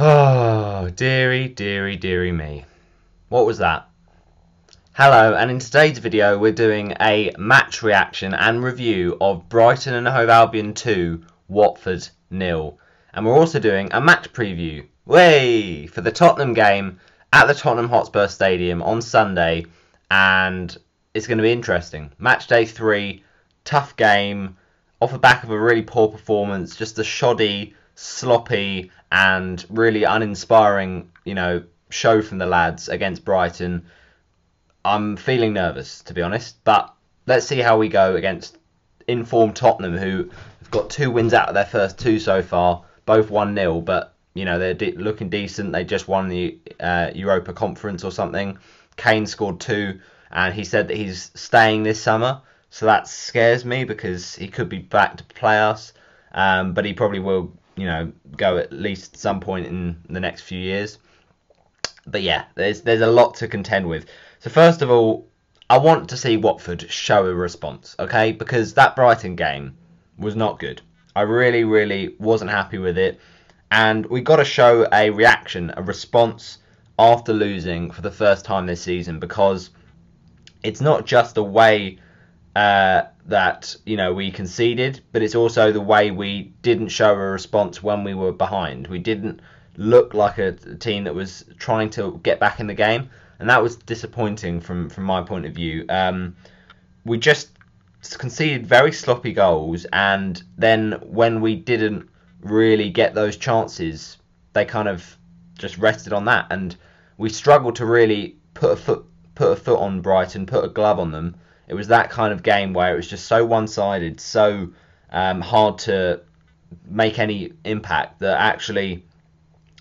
Oh, dearie, dearie, dearie me. What was that? Hello, and in today's video we're doing a match reaction and review of Brighton and Hove Albion 2, Watford 0. And we're also doing a match preview, way, for the Tottenham game at the Tottenham Hotspur Stadium on Sunday. And it's going to be interesting. Match day 3, tough game, off the back of a really poor performance, just a shoddy, sloppy and really uninspiring, show from the lads against Brighton. I'm feeling nervous, to be honest, but let's see how we go against informed Tottenham, who have got 2 wins out of their first 2 so far, both 1-0, but they're looking decent. They just won the Europa Conference or something. Kane scored 2, and he said that he's staying this summer, so that scares me because he could be back to play us, but he probably will go at least some point in the next few years. But yeah, there's a lot to contend with. So first of all, I want to see Watford show a response, okay? Because that Brighton game was not good. I really wasn't happy with it. And we got to show a reaction, a response after losing for the first time this season, because it's not just the way that we conceded, but it's also the way we didn't show a response when we were behind. We didn't look like a team that was trying to get back in the game, and that was disappointing from my point of view. We just conceded very sloppy goals, and then when we didn't really get those chances, they kind of just rested on that, and we struggled to really put a foot on Brighton, put a glove on them. It was that kind of game where it was just so one-sided, so hard to make any impact, that actually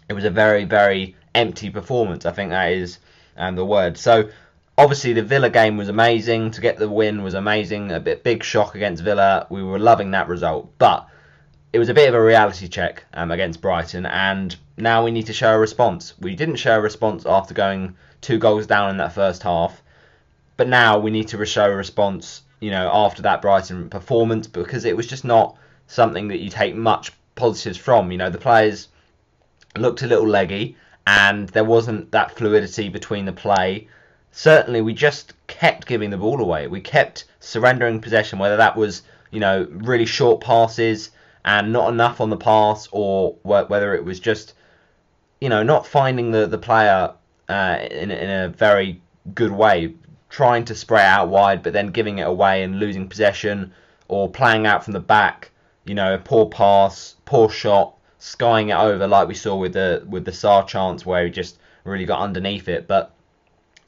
it was a very empty performance. I think that is the word. So obviously the Villa game was amazing. To get the win was amazing. A big shock against Villa. We were loving that result, but it was a bit of a reality check against Brighton, and now we need to show a response. We didn't show a response after going 2 goals down in that first half. But now we need to show a response, after that Brighton performance, because it was just not something that you take much positives from. The players looked a little leggy, and there wasn't that fluidity between the play. Certainly, we just kept giving the ball away. We kept surrendering possession, whether that was, really short passes and not enough on the pass, or whether it was just, not finding the player in a very good way, trying to spray it out wide, but then giving it away and losing possession, or playing out from the back, a poor pass, poor shot, skying it over like we saw with the Sarr chance where he just really got underneath it. But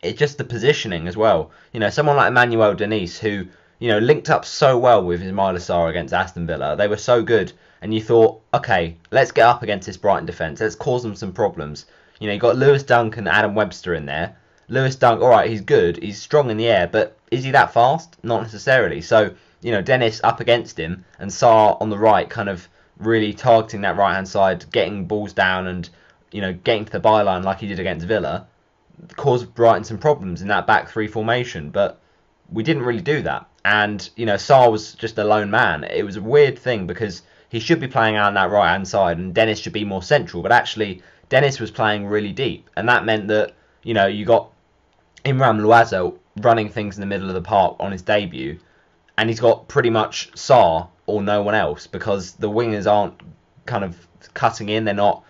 it's just the positioning as well. Someone like Emmanuel Denise, who linked up so well with Ismaila Sarr against Aston Villa. They were so good, and you thought, okay, let's get up against this Brighton defence. Let's cause them some problems. You got Lewis Dunk and Adam Webster in there. Lewis Dunk, alright, he's good, he's strong in the air, but is he that fast? Not necessarily. So, Dennis up against him, and Sarr on the right, kind of really targeting that right-hand side, getting balls down and, getting to the byline like he did against Villa, caused Brighton some problems in that back 3 formation, but we didn't really do that. And, Sarr was just a lone man. It was a weird thing, because he should be playing out on that right-hand side, and Dennis should be more central, but actually, Dennis was playing really deep, and that meant that, you got Imran Louaza running things in the middle of the park on his debut, and he's got pretty much Sarr or no one else, because the wingers aren't kind of cutting in, they're not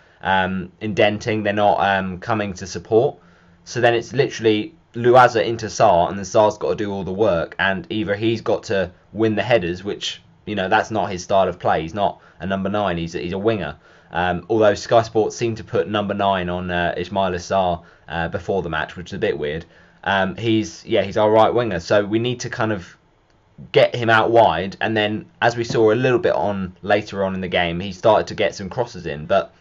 indenting, they're not coming to support. So then it's literally Louaza into Sarr, and then Sarr's got to do all the work, and either he's got to win the headers, which that's not his style of play. He's not a number 9, he's a winger. Although Sky Sports seemed to put number 9 on Ismaila Sarr before the match, which is a bit weird. He's our right winger, so we need to kind of get him out wide, and then, as we saw a little bit on later on in the game, he started to get some crosses in, but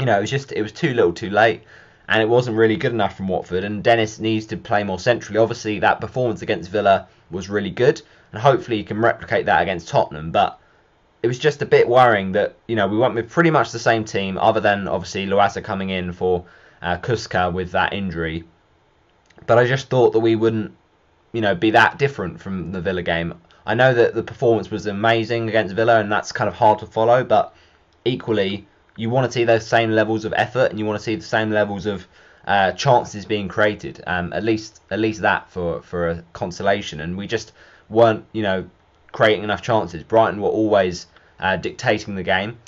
it was too little too late, and it wasn't really good enough from Watford, and Dennis needs to play more centrally. Obviously that performance against Villa was really good, and hopefully he can replicate that against Tottenham, but it was just a bit worrying that we went with pretty much the same team, other than obviously Louaza coming in for Kuska with that injury. But I just thought that we wouldn't, be that different from the Villa game. I know that the performance was amazing against Villa, and that's kind of hard to follow, but equally, you want to see those same levels of effort, and you want to see the same levels of chances being created. At least that for a consolation. And we just weren't, creating enough chances. Brighton were always dictating the game.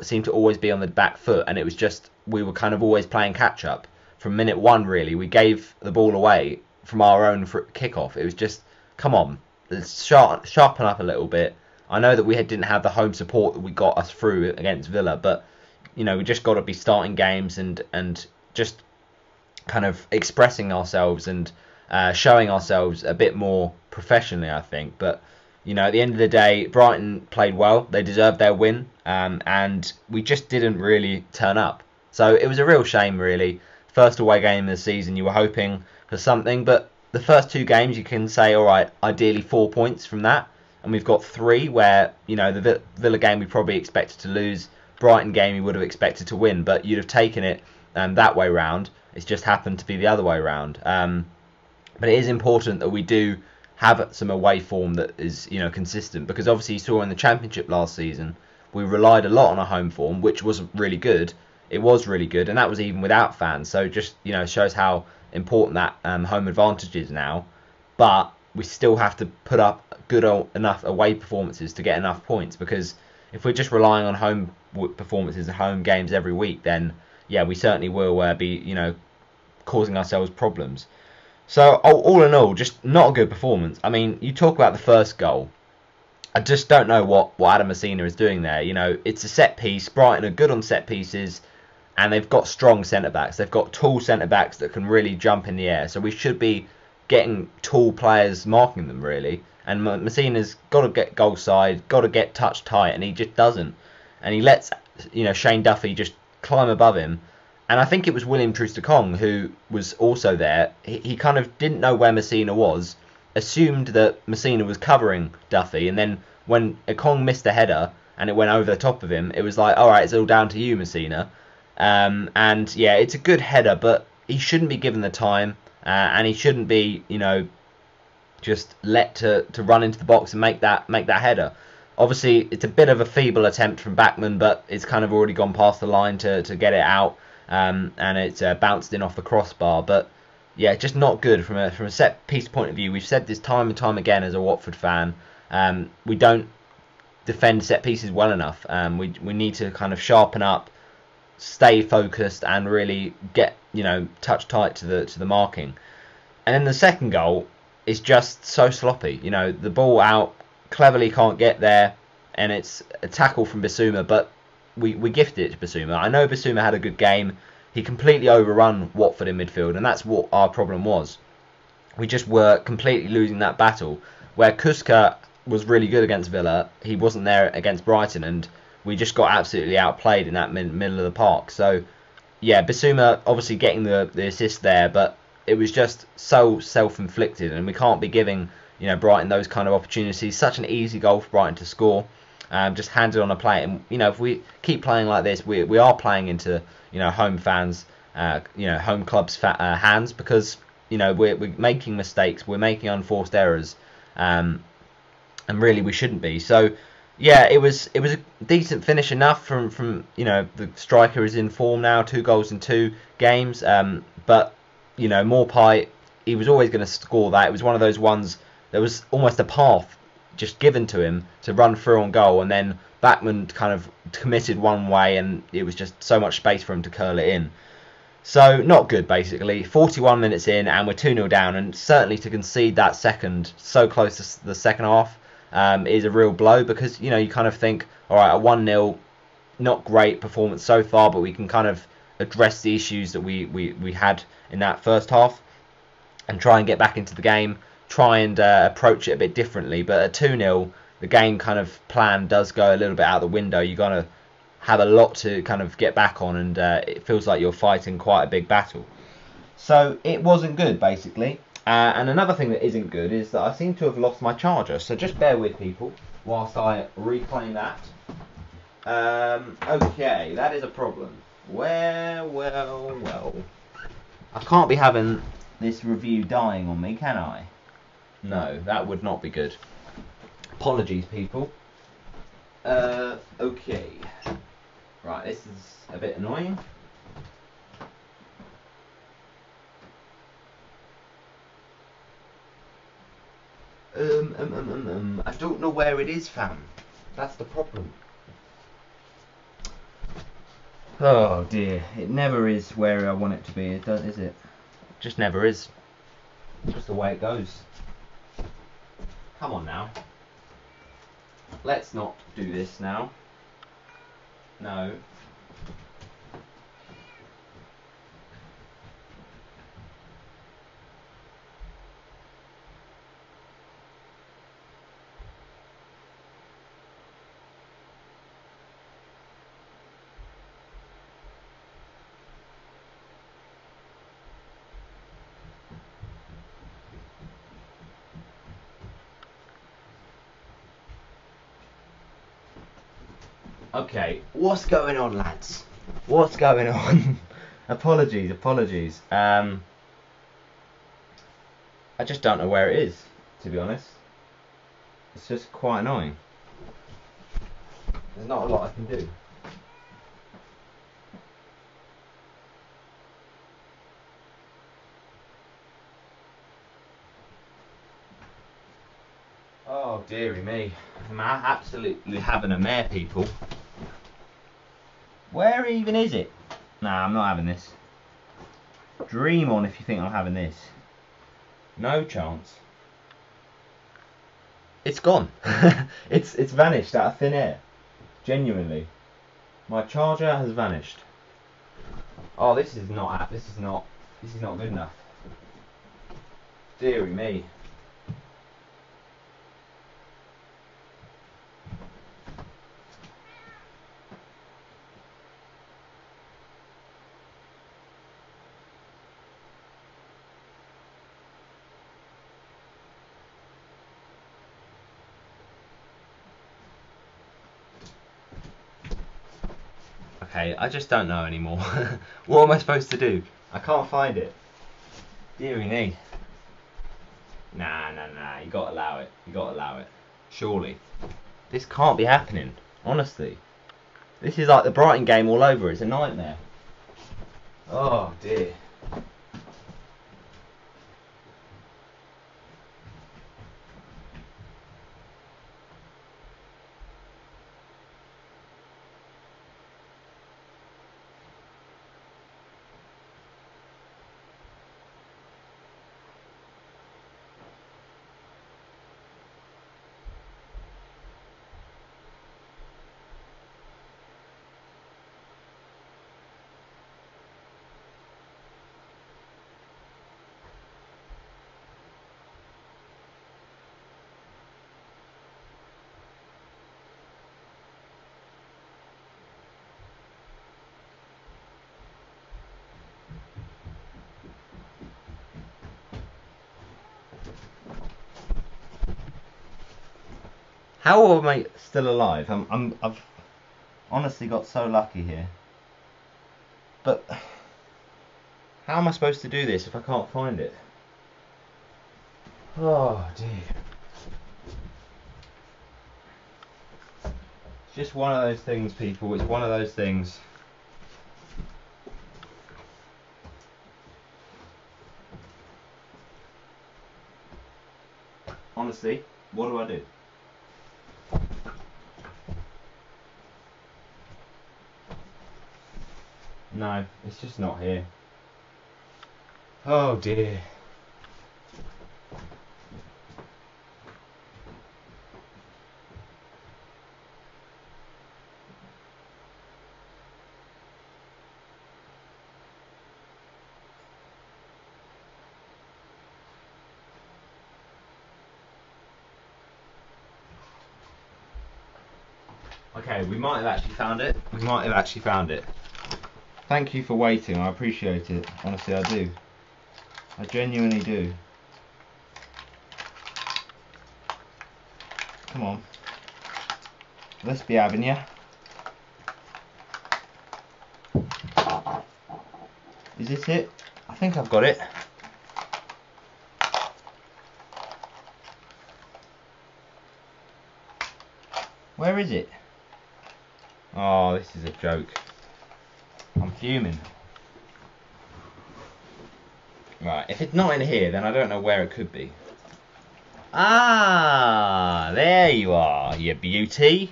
Seemed to always be on the back foot, and it was just we were kind of always playing catch up from minute one. Really, we gave the ball away from our own kickoff. It was just, come on, let's sharpen up a little bit. I know that we didn't have the home support that we got us through against Villa, but we just got to be starting games and just kind of expressing ourselves and showing ourselves a bit more professionally, I think. But at the end of the day, Brighton played well. They deserved their win, and we just didn't really turn up. So it was a real shame, really. First away game of the season, you were hoping for something, but the first two games you can say, all right, ideally 4 points from that, and we've got 3 where, the Villa game we probably expected to lose, Brighton game you would have expected to win, but you'd have taken it that way round. It's just happened to be the other way round. But it is important that we do have some away form that is, consistent, because obviously you saw in the Championship last season, we relied a lot on our home form, which was really good. It was really good, and that was even without fans. So just, shows how important that home advantage is now. But we still have to put up good enough away performances to get enough points, because if we're just relying on home performances and home games every week, then yeah, we certainly will be, causing ourselves problems. So all in all, just not a good performance. I mean, you talk about the first goal. I just don't know what Adam Messina is doing there. It's a set piece. Brighton are good on set pieces, and they've got strong centre-backs. They've got tall centre-backs that can really jump in the air. So we should be getting tall players marking them, really. And Messina's got to get goal side, got to get touch tight, and he just doesn't. And he lets, Shane Duffy just climb above him. And I think it was William Troost-Ekong who was also there. He kind of didn't know where Messina was, assumed that Messina was covering Duffy, and then when Ekong missed a header and it went over the top of him, it was like, all right, it's all down to you, Messina. And yeah, it's a good header, but he shouldn't be given the time, and he shouldn't be, just let to run into the box and make that header. Obviously, it's a bit of a feeble attempt from Bachmann, but it's kind of already gone past the line to get it out, and it's bounced in off the crossbar. But yeah, just not good from a set piece point of view. We've said this time and time again as a Watford fan. We don't defend set pieces well enough. We need to kind of sharpen up, stay focused, and really get touch tight to the marking. And then the second goal is just so sloppy. The ball out, cleverly can't get there, and it's a tackle from Bissouma, but we gifted it to Bissouma. I know Bissouma had a good game. He completely overrun Watford in midfield, and that's what our problem was. We just were completely losing that battle. Where Kuska was really good against Villa, he wasn't there against Brighton, and we just got absolutely outplayed in that middle of the park. So yeah, Bissouma obviously getting the assist there, but it was just so self-inflicted, and we can't be giving Brighton those kind of opportunities. Such an easy goal for Brighton to score, just handed on a plate. And if we keep playing like this, we are playing into home fans, home clubs' hands, because we're making mistakes, we're making unforced errors, and really we shouldn't be. So yeah, it was a decent finish enough from the striker is in form now, 2 goals in 2 games, but Maupay, he was always going to score that. It was one of those ones, there was almost a path just given to him to run through on goal, and then Bachmann kind of committed one way, and it was just so much space for him to curl it in. So not good, basically. 41 minutes in, and we're 2-0 down, and certainly to concede that second so close to the second half is a real blow, because you kind of think, all right, at 1-0, not great performance so far, but we can kind of address the issues that we had in that first half and try and get back into the game, try and approach it a bit differently. But at 2-0, the game kind of plan does go a little bit out the window. You're going to have a lot to kind of get back on, and it feels like you're fighting quite a big battle. So it wasn't good, basically. And another thing that isn't good is that I seem to have lost my charger. So just bear with, people, whilst I reclaim that. Okay, that is a problem. Well. I can't be having this review dying on me, can I? No, that would not be good. Apologies, people. Okay. Right, this is a bit annoying. I don't know where it is, fam. That's the problem. Oh dear, it never is where I want it to be, is it? It just never is. It's just the way it goes. Come on now. Let's not do this now. No. Okay, what's going on, lads? What's going on? apologies. I just don't know where it is, to be honest. It's just quite annoying. There's not a lot I can do. Oh dearie me. I'm absolutely having a mare, people. Where even is it? Nah, I'm not having this. Dream on if you think I'm having this. No chance. It's gone. it's vanished out of thin air. Genuinely. My charger has vanished. Oh, this is not good enough. Dearie me. Okay, I just don't know anymore. What am I supposed to do? I can't find it. Dearie me. Nah, you gotta allow it. Surely. This can't be happening, honestly. This is like the Brighton game all over, it's a nightmare. Oh dear. How am I still alive? I've honestly got so lucky here. But how am I supposed to do this if I can't find it? Oh dear. It's just one of those things, people. It's one of those things. Honestly, what do I do? No, it's just not here. Oh dear. Okay, we might have actually found it. Thank you for waiting, I appreciate it. Honestly, I do. I genuinely do. Come on. Let's be having ya. Is this it? I think I've got it. Where is it? Oh, this is a joke. I'm fuming. Right, if it's not in here, then I don't know where it could be. Ah, there you are, you beauty.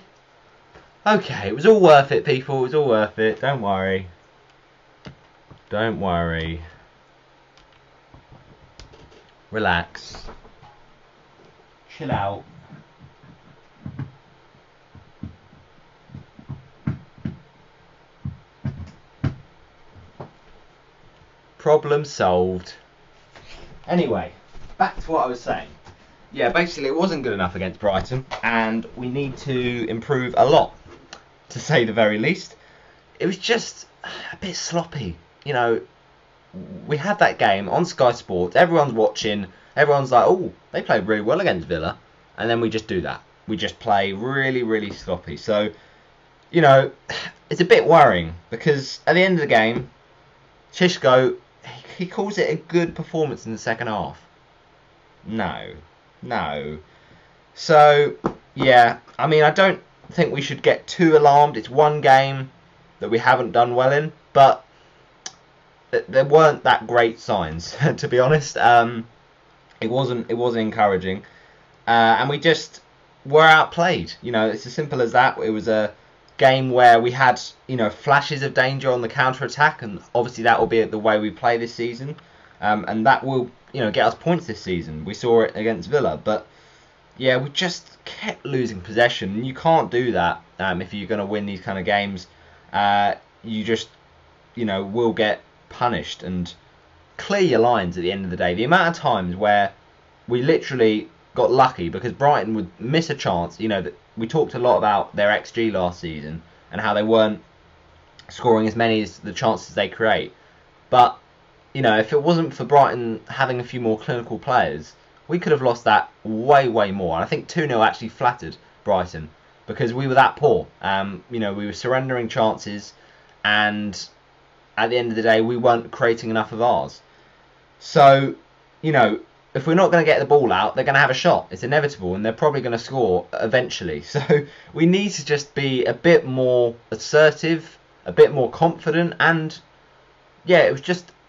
Okay, it was all worth it, people. It was all worth it. Don't worry. Don't worry. Relax. Chill out. Problem solved. Anyway, back to what I was saying. Yeah, basically it wasn't good enough against Brighton, and we need to improve a lot, to say the very least. It was just a bit sloppy. You know, we had that game on Sky Sports, everyone's watching, everyone's like, oh, they played really well against Villa, and then we just do that. We just play really, really sloppy. So, you know, it's a bit worrying, because at the end of the game, Shishko, he calls it a good performance in the second half. No. So, yeah, I mean, I don't think we should get too alarmed. It's one game that we haven't done well in, but there weren't that great signs, to be honest. It wasn't encouraging, and we just were outplayed. You know, it's as simple as that. It was a game where we had, you know, flashes of danger on the counter attack, and obviously that will be the way we play this season, and that will, you know, get us points this season. We saw it against Villa, but yeah, we just kept losing possession, and you can't do that if you're going to win these kind of games. You just, you know, will get punished, and clear your lines at the end of the day. The amount of times where we literally got lucky because Brighton would miss a chance. You know, that we talked a lot about their XG last season and how they weren't scoring as many as the chances they create. But, you know, if it wasn't for Brighton having a few more clinical players, we could have lost that way, way more. And I think 2-0 actually flattered Brighton because we were that poor. You know, we were surrendering chances, and at the end of the day, we weren't creating enough of ours. So, you know, if we're not going to get the ball out, they're going to have a shot. It's inevitable, and they're probably going to score eventually. So we need to just be a bit more assertive, a bit more confident, and yeah,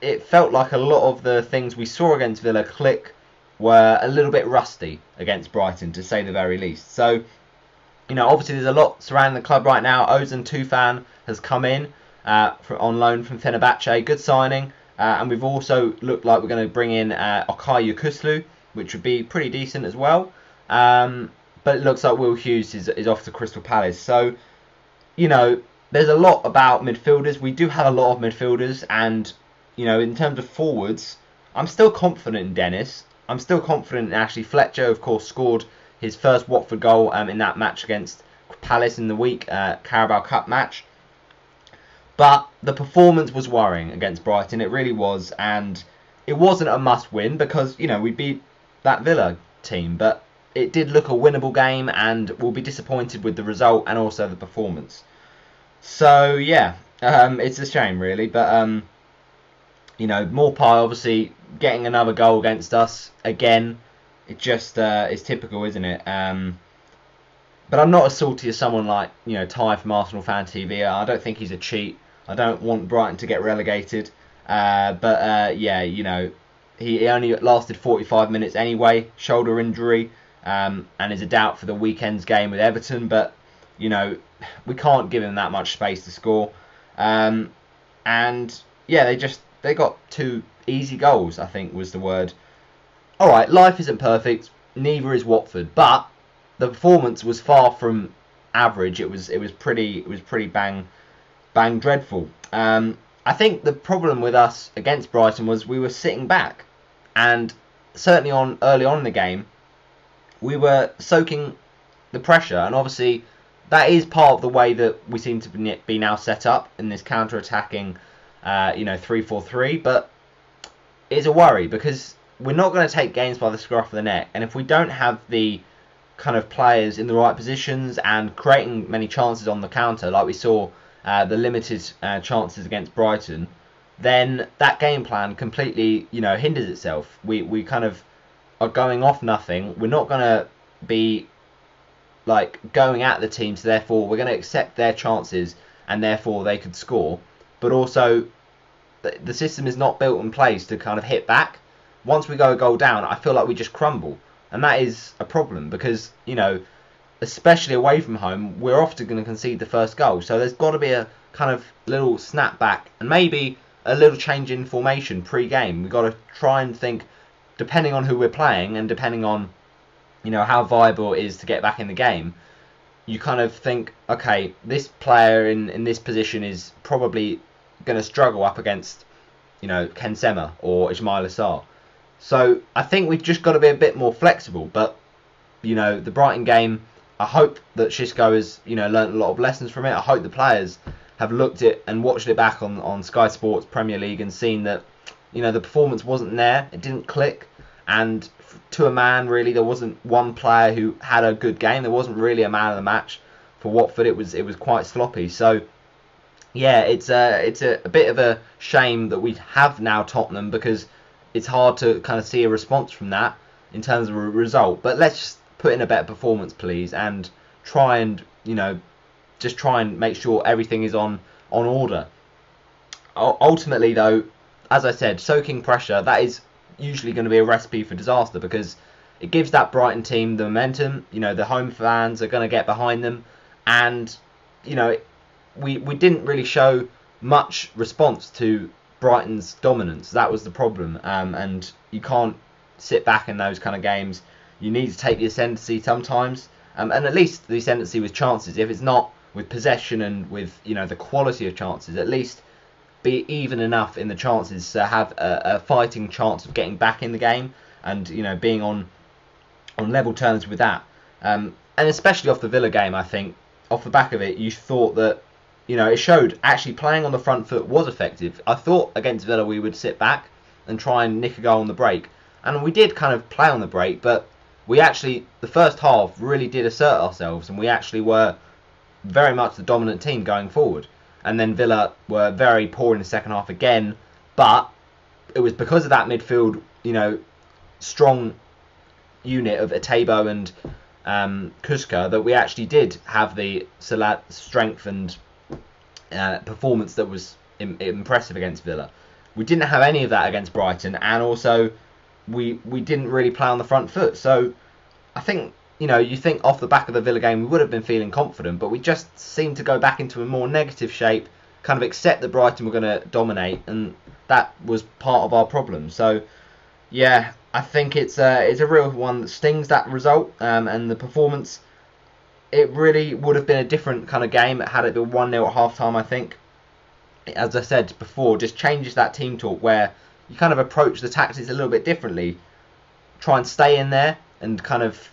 it felt like a lot of the things we saw against Villa click were a little bit rusty against Brighton, to say the very least. So, you know, obviously there's a lot surrounding the club right now. Ozan Tufan has come in on loan from Fenerbahce, good signing. And we've also looked like we're going to bring in Okay Yokuslu, which would be pretty decent as well. But it looks like Will Hughes is off to Crystal Palace. So, you know, there's a lot about midfielders. We do have a lot of midfielders. And, you know, in terms of forwards, I'm still confident in Dennis. I'm still confident in Ashley Fletcher. Of course, scored his first Watford goal in that match against Palace in the week, Carabao Cup match. But the performance was worrying against Brighton. It really was. And it wasn't a must-win because, you know, we beat that Villa team. But it did look a winnable game, and we'll be disappointed with the result and also the performance. So, yeah, it's a shame, really. But, you know, Maupay obviously getting another goal against us again. It just is typical, isn't it? But I'm not as salty as someone like, you know, Ty from Arsenal Fan TV. I don't think he's a cheat. I don't want Brighton to get relegated. But yeah, you know, he only lasted 45 minutes anyway, shoulder injury, and is a doubt for the weekend's game with Everton. But, you know, we can't give him that much space to score. And yeah, they got 2 easy goals, I think was the word. All right, life isn't perfect. Neither is Watford, but the performance was far from average. It was pretty bang dreadful. I think the problem with us against Brighton was we were sitting back, and certainly early on in the game, we were soaking the pressure, and obviously that is part of the way that we seem to be now set up in this counter-attacking, you know, 3-4-3. But it's a worry because we're not going to take games by the scruff of the neck, and if we don't have the kind of players in the right positions and creating many chances on the counter, like we saw the limited chances against Brighton, then that game plan completely, you know, hinders itself. We kind of are going off nothing. We're not going to be like going at the team, so therefore we're going to accept their chances and therefore they could score. But also the system is not built in place to kind of hit back. Once we go a goal down, I feel like we just crumble, and that is a problem because, you know, especially away from home, we're often going to concede the first goal. So there's got to be a kind of little snap back and maybe a little change in formation pre-game. We've got to try and think, depending on who we're playing and depending on, you know, how viable it is to get back in the game, you kind of think, okay, this player in this position is probably going to struggle up against, you know, Ken Sema or Ismail Assar. So I think we've just got to be a bit more flexible. But, you know, the Brighton game, I hope that Xisco has, you know, learnt a lot of lessons from it. I hope the players have looked at and watched it back on Sky Sports Premier League and seen that, you know, the performance wasn't there. It didn't click. And to a man, really, there wasn't one player who had a good game. There wasn't really a man of the match for Watford. It was quite sloppy. So, yeah, it's a bit of a shame that we have now Tottenham, because it's hard to kind of see a response from that in terms of a result. But let's just put in a better performance, please, and try and, you know, just try and make sure everything is on order. Ultimately, though, as I said, soaking pressure, that is usually going to be a recipe for disaster, because it gives that Brighton team the momentum. You know, the home fans are going to get behind them, and, you know, we didn't really show much response to Brighton's dominance. That was the problem, and you can't sit back in those kind of games. You need to take the ascendancy sometimes, and at least the ascendancy with chances. If it's not with possession and with, you know, the quality of chances, at least be even enough in the chances to have a fighting chance of getting back in the game and, you know, being on level terms with that. And especially off the Villa game, I think, off the back of it, you thought that, you know, it showed actually playing on the front foot was effective. I thought against Villa we would sit back and try and nick a goal on the break. And we did kind of play on the break, but we actually, the first half, really did assert ourselves, and we actually were very much the dominant team going forward. And then Villa were very poor in the second half again, but it was because of that midfield, you know, strong unit of Atebo and Kuska that we actually did have the strength and performance that was impressive against Villa. We didn't have any of that against Brighton, and also we didn't really play on the front foot. So I think, you know, you think off the back of the Villa game we would have been feeling confident, but we just seemed to go back into a more negative shape, kind of accept that Brighton were going to dominate, and that was part of our problem. So yeah, I think it's a real one that stings, that result, and the performance. It really would have been a different kind of game had it been 1-0 at half time. I think, as I said before, just changes that team talk where you kind of approach the tactics a little bit differently. Try and stay in there and kind of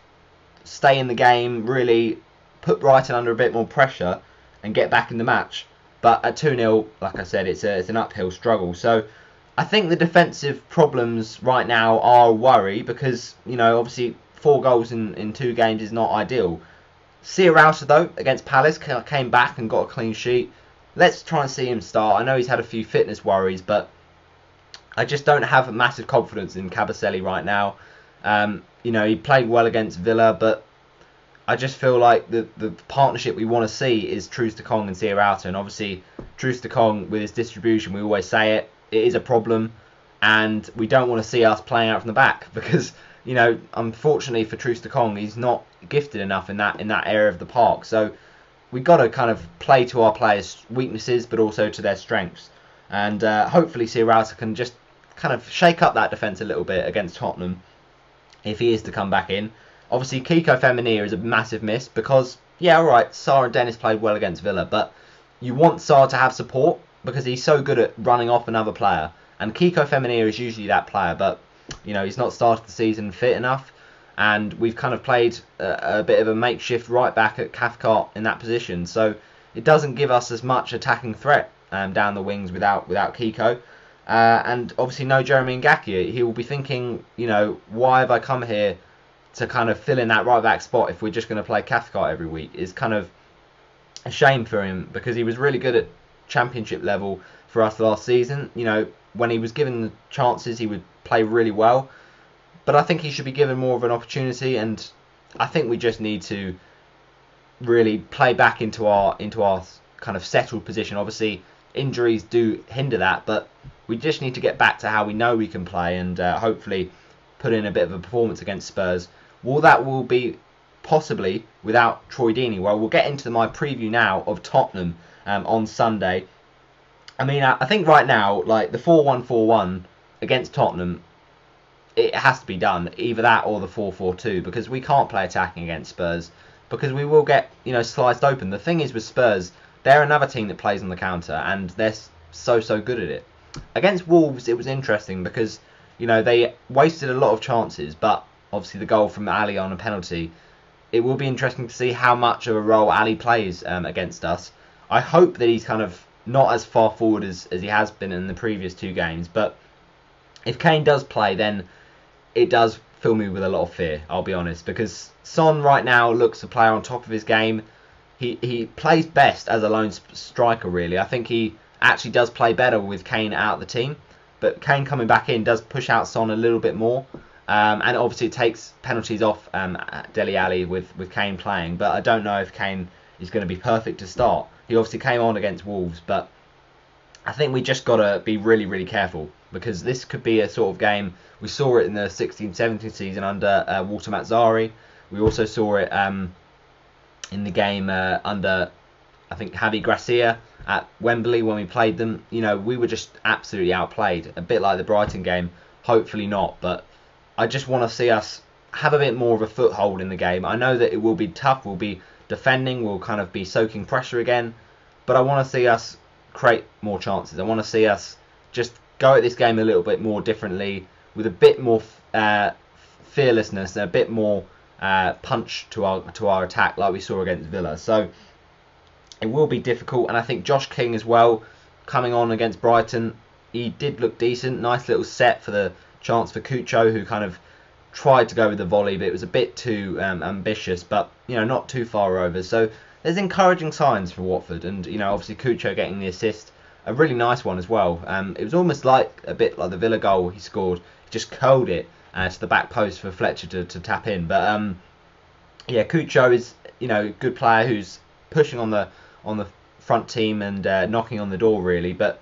stay in the game, really put Brighton under a bit more pressure and get back in the match. But at 2-0, like I said, it's an uphill struggle. So I think the defensive problems right now are a worry, because, you know, obviously 4 goals in 2 games is not ideal. Sierralta, though, against Palace, came back and got a clean sheet. Let's try and see him start. I know he's had a few fitness worries, but I just don't have massive confidence in Kabasele right now. You know, he played well against Villa, but I just feel like the partnership we want to see is Troost-Ekong and Sierralta. And obviously, Troost-Ekong, with his distribution, we always say it is a problem. And we don't want to see us playing out from the back, because, you know, unfortunately for Troost-Ekong, he's not gifted enough in that area of the park. So we've got to kind of play to our players' weaknesses, but also to their strengths. And hopefully Sierralta can just kind of shake up that defence a little bit against Tottenham, if he is to come back in. Obviously, Kiko Femenia is a massive miss, because, yeah, alright, Sarr and Dennis played well against Villa, but you want Sarr to have support, because he's so good at running off another player. And Kiko Femenia is usually that player, but, you know, he's not started the season fit enough. And we've kind of played a bit of a makeshift right back at Cathcart in that position. So it doesn't give us as much attacking threat down the wings without Kiko. And obviously no Jeremy Ngakia. He will be thinking, you know, why have I come here to kind of fill in that right back spot if we're just going to play Cathcart every week? Is kind of a shame for him, because he was really good at Championship level for us last season. You know, when he was given the chances, he would play really well. But I think he should be given more of an opportunity, and I think we just need to really play back into our kind of settled position. Obviously, injuries do hinder that, but we just need to get back to how we know we can play, and hopefully put in a bit of a performance against Spurs. That will be possibly without Troy Deeney. Well, we'll get into my preview now of Tottenham on Sunday. I mean, I think right now, like the 4-1-4-1 against Tottenham, it has to be done. Either that or the 4-4-2, because we can't play attacking against Spurs, because we will get, sliced open. The thing is with Spurs, they're another team that plays on the counter, and they're so good at it. Against Wolves, it was interesting because, they wasted a lot of chances, but obviously the goal from Ali on a penalty. It will be interesting to see how much of a role Ali plays against us. I hope that he's kind of not as far forward as he has been in the previous two games, but if Kane does play, then it does fill me with a lot of fear, I'll be honest, because Son right now looks a player on top of his game. He plays best as a lone striker, really. I think he actually does play better with Kane out of the team, but Kane coming back in does push out Son a little bit more, and obviously it takes penalties off Dele Alli with Kane playing, but I don't know if Kane is going to be perfect to start. He obviously came on against Wolves, but I think we just got to be really careful, because this could be a sort of game. We saw it in the 16-17 season under Walter Mazzarri. We also saw it in the game under, I think, Javi Gracia at Wembley when we played them. We were just absolutely outplayed. A bit like the Brighton game. Hopefully not, but I just want to see us have a bit more of a foothold in the game. I know that it will be tough. We'll be defending. We'll kind of be soaking pressure again. But I want to see us create more chances. I want to see us just go at this game a little bit more differently, with a bit more fearlessness and a bit more punch to our attack, like we saw against Villa. So it will be difficult, and I think Josh King as well, coming on against Brighton, he did look decent. Nice little set for the chance for Cucho, who kind of tried to go with the volley, but it was a bit too ambitious, but not too far over. So there's encouraging signs for Watford, and obviously Cucho getting the assist, a really nice one as well. It was almost a bit like the Villa goal he scored. He just curled it to the back post for Fletcher to tap in. But yeah, Cucho is a good player who's pushing on the front team and knocking on the door, really. But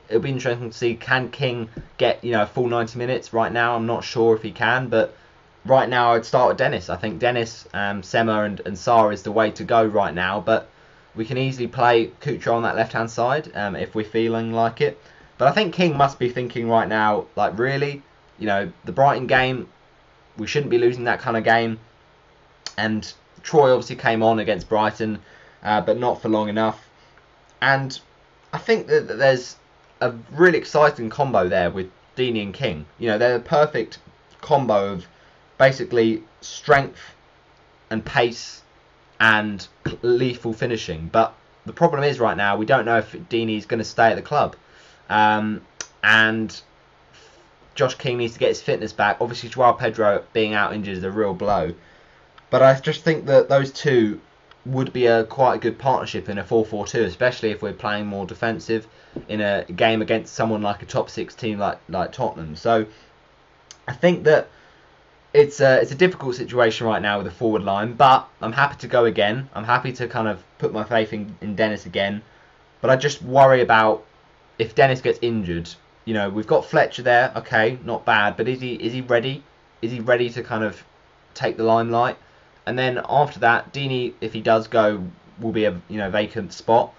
it'll be interesting to see, can King get a full 90 minutes. Right now I'm not sure if he can, but right now I'd start with Dennis. I think Dennis, Sema and Sarr is the way to go right now, but we can easily play Cucho on that left hand side if we're feeling like it. But I think King must be thinking right now, like, really, the Brighton game, we shouldn't be losing that kind of game. And Troy obviously came on against Brighton, but not for long enough. And I think that there's a really exciting combo there with Deeney and King. They're the perfect combo of basically strength and pace and lethal finishing. But the problem is right now we don't know if Deeney's going to stay at the club. And Josh King needs to get his fitness back. Obviously, Joao Pedro being out injured is a real blow. But I just think that those two would be quite a good partnership in a 4-4-2, especially if we're playing more defensive in a game against someone like a top 6 team like Tottenham. So I think that it's a difficult situation right now with the forward line, but I'm happy to go again. I'm happy to kind of put my faith in Dennis again. But I just worry about if Dennis gets injured. We've got Fletcher there, okay, not bad, but is he ready? Is he ready to kind of take the limelight? And then after that, Deeney, if he does go, will be a vacant spot.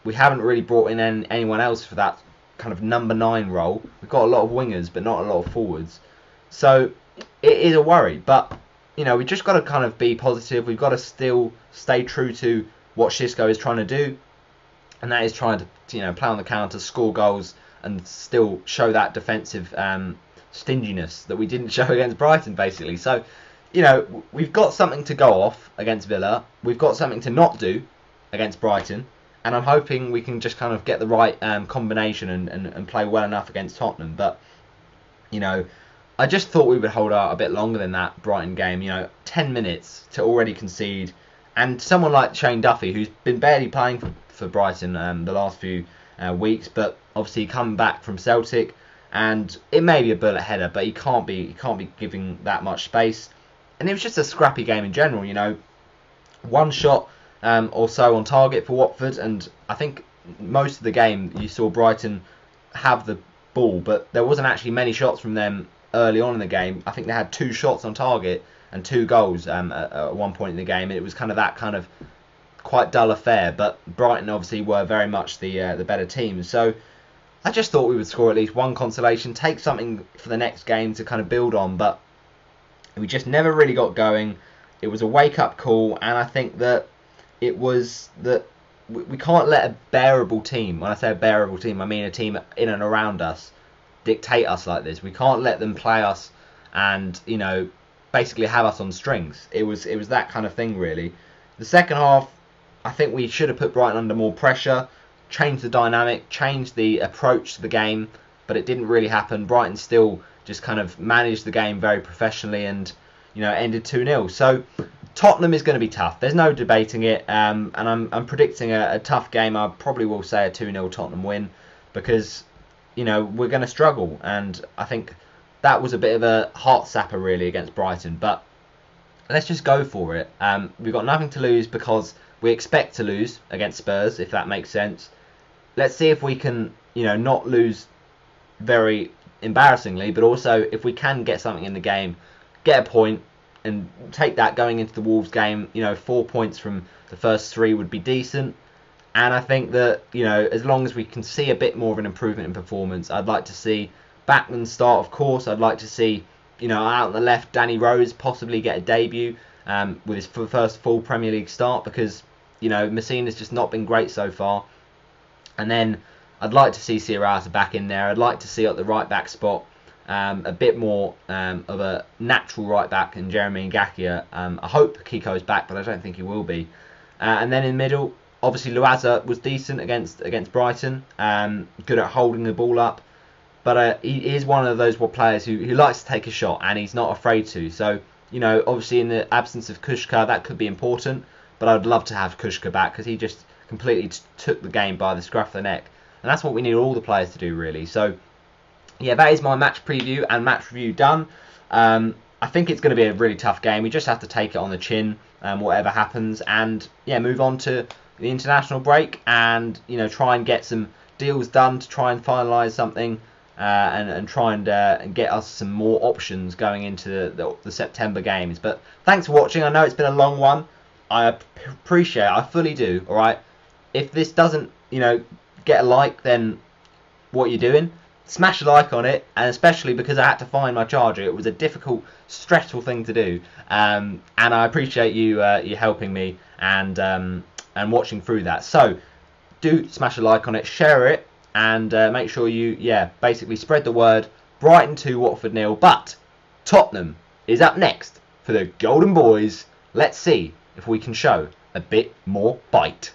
We haven't really brought in anyone else for that kind of number 9 role. We've got a lot of wingers, but not a lot of forwards. So it is a worry, but we just got to kind of be positive. We've got to still stay true to what Xisco is trying to do, and that is trying to play on the counter, score goals, and still show that defensive stinginess that we didn't show against Brighton, basically. So we've got something to go off against Villa. We've got something to not do against Brighton, and I'm hoping we can just kind of get the right combination and play well enough against Tottenham. But I just thought we would hold out a bit longer than that Brighton game. 10 minutes to already concede. And someone like Shane Duffy, who's been barely playing for Brighton the last few weeks, but obviously coming back from Celtic, and it may be a bullet header, but he can't be giving that much space. And it was just a scrappy game in general. One shot or so on target for Watford, and I think most of the game you saw Brighton have the ball, but there wasn't actually many shots from them early on in the game. I think they had 2 shots on target and 2 goals at one point in the game. It was kind of that kind of quite dull affair, but Brighton obviously were very much the better team. So I just thought we would score at least one consolation, take something for the next game to kind of build on, but we just never really got going. It was a wake-up call, and I think that it was that we can't let a bearable team, when I say a bearable team, I mean a team in and around us, dictate us like this. We can't let them play us and, you know, basically have us on strings. It was that kind of thing, really. The second half, I think we should have put Brighton under more pressure, changed the dynamic, changed the approach to the game, but it didn't really happen. Brighton still just kind of managed the game very professionally and, you know, ended 2-0. So Tottenham is going to be tough. There's no debating it, and I'm predicting a tough game. I probably will say a 2-0 Tottenham win because, you know, we're going to struggle, and I think that was a bit of a heart sapper really against Brighton, but let's just go for it. We've got nothing to lose because we expect to lose against Spurs, if that makes sense. Let's see if we can, you know, not lose very embarrassingly, but also if we can get something in the game, get a point, and take that going into the Wolves game. You know, 4 points from the first 3 would be decent. And I think that, you know, as long as we can see a bit more of an improvement in performance, I'd like to see Backman start, of course. I'd like to see, you know, out on the left, Danny Rose possibly get a debut with his first full Premier League start, because, you know, Messina's just not been great so far. And then I'd like to see Sierrata back in there. I'd like to see at the right back spot a bit more of a natural right back in Jeremy Ngakia. I hope Kiko's back, but I don't think he will be. And then in the middle, obviously Luaza was decent against Brighton, good at holding the ball up. But he is one of those players who likes to take a shot, and he's not afraid to. So, you know, obviously in the absence of Kushka, that could be important. But I'd love to have Kushka back because he just completely took the game by the scruff of the neck. And that's what we need all the players to do, really. So, yeah, that is my match preview and match review done. I think it's going to be a really tough game. We just have to take it on the chin, whatever happens. And, yeah, move on to the international break and, you know, try and get some deals done to try and finalise something. And try and get us some more options going into the September games. But thanks for watching. I know it's been a long one. I appreciate it. I fully do. All right. If this doesn't, you know, get a like, then what are you doing? Smash a like on it, and especially because I had to find my charger. It was a difficult, stressful thing to do. And I appreciate you helping me and watching through that. So do smash a like on it, share it. And make sure you, basically spread the word. Brighton 2, Watford 0. But Tottenham is up next for the Golden Boys. Let's see if we can show a bit more bite.